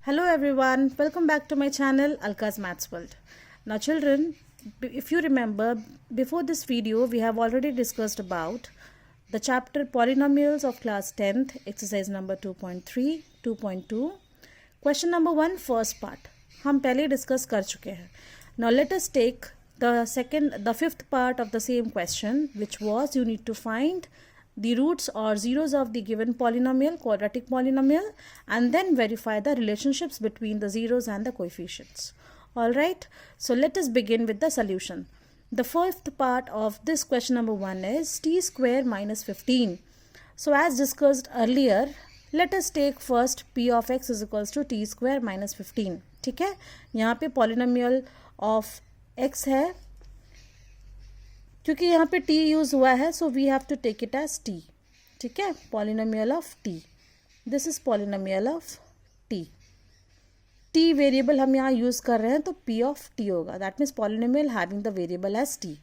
Hello everyone, welcome back to my channel Alka's Maths World. Now children, if you remember, before this video we have already discussed about the chapter Polynomials of class 10th, exercise number 2.3, 2.2. Question number 1, first part. हम पहले discuss कर चुके हैं. Now let us take the fifth part of the same question, which was you need to find the roots or zeros of the given polynomial, quadratic polynomial, and then verify the relationships between the zeros and the coefficients. Alright, so let us begin with the solution. The first part of this question number 1 is t square minus 15. So as discussed earlier, let us take first p of x is equals to t square minus 15. ठीक है, यहाँ पे polynomial of x है, क्योंकि यहाँ पे t use हुआ है, so we have to take it as t. ठीक है, polynomial of t. This is polynomial of t. t variable हम यहाँ यूज कर रहे हैं तो p ऑफ t होगा. That means polynomial having the variable as t.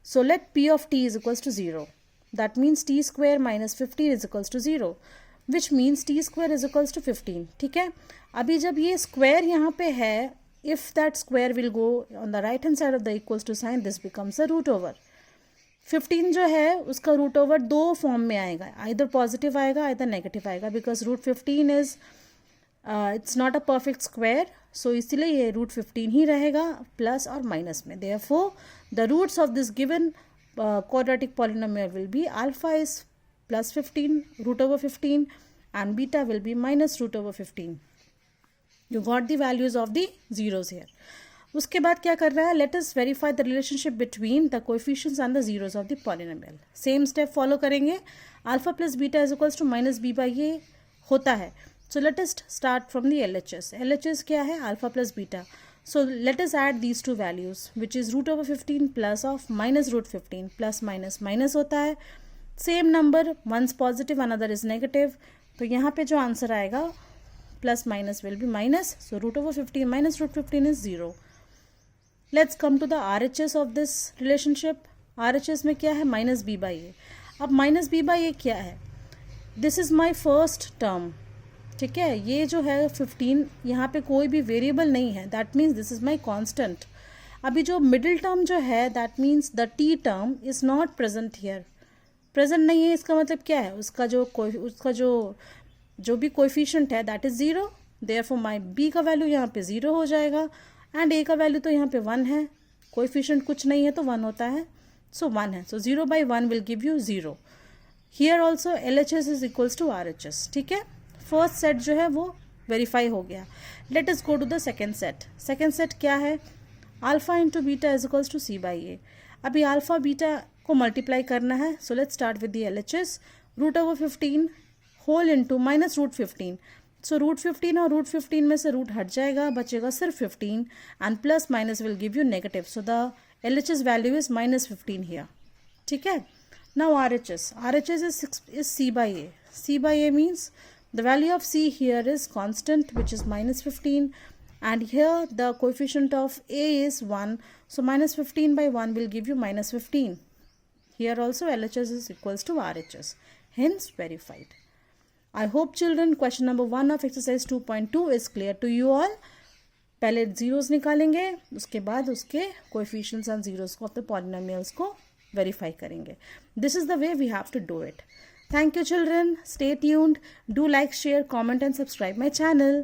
So let p of t is equals to 0. That means t square minus 15 is equals to 0, which means t square is equals to 15. ठीक है, अभी जब ये square यहाँ पे है, if that square will go on the right hand side of the equals to sign, this becomes a root over. 15 जो है उसका रूट ओवर दो फॉर्म में आएगा, आइदर पॉजिटिव आएगा आइदर नेगेटिव आएगा, because root 15 is it's not a perfect square, so इसीलिए ये रूट 15 ही रहेगा प्लस और माइनस में. Therefore the roots of this given quadratic polynomial will be alpha is plus 15 root over 15 and beta will be minus root over 15. You got the values of the zeros here. उसके बाद क्या कर रहा है, let us verify the relationship between the coefficients and the zeros of the polynomial. Same step follow करेंगे. Alpha plus beta is equals to minus b by a होता है. So let us start from the LHS. LHS क्या है, alpha plus beta. So let us add these two values, which is root over 15 plus of minus root 15. Plus minus minus होता है. Same number, one's positive, another is negative. तो यहाँ पे जो answer आएगा, plus minus will be minus. So root over 15 minus root 15 is 0. Let's come to the RHS of this relationship. RHS में क्या है, minus b by a. अब minus b by a क्या है, this is my first term. ठीक है, ये जो है 15, यहाँ पे कोई भी वेरिएबल नहीं है, that means this is my constant. अभी जो मिडिल टर्म जो है, that means the t term is not present here. Present नहीं है, इसका मतलब क्या है, उसका जो भी कोएफिशिएंट है that is 0. Therefore my b का वैल्यू यहाँ पे 0 हो जाएगा एंड a का वैल्यू तो यहाँ पे 1 है, कोएफिशिएंट कुछ नहीं है तो 1 होता है, सो 1 है. So 0 by 1 will give you 0. Here also LHS is equals to RHS. ठीक है, फर्स्ट सेट जो है वो वेरीफाई हो गया. Let us go to the second set. Second set क्या है, alpha into beta is equals to c by a. अभी अल्फा बीटा को मल्टीप्लाई करना है, so let's start with the LHS. Root over 15 whole into minus root 15. So root 15 और root 15 में से root हट जाएगा, बचेगा सिर्फ 15 and plus minus will give you negative. So the LHS value is minus 15 here. ठीक है, now RHS is c by a. c by a means the value of c here is constant, which is minus 15, and here the coefficient of a is 1, so minus 15 by 1 will give you minus 15. Here also LHS is equals to RHS, hence verified. I hope children question number 1 of exercise 2.2 is clear to you all. पहले zeros निकालेंगे, उसके बाद उसके coefficients and zeros of the polynomials को verify करेंगे. This is the way we have to do it. Thank you children. Stay tuned. Do like, share, comment and subscribe my channel.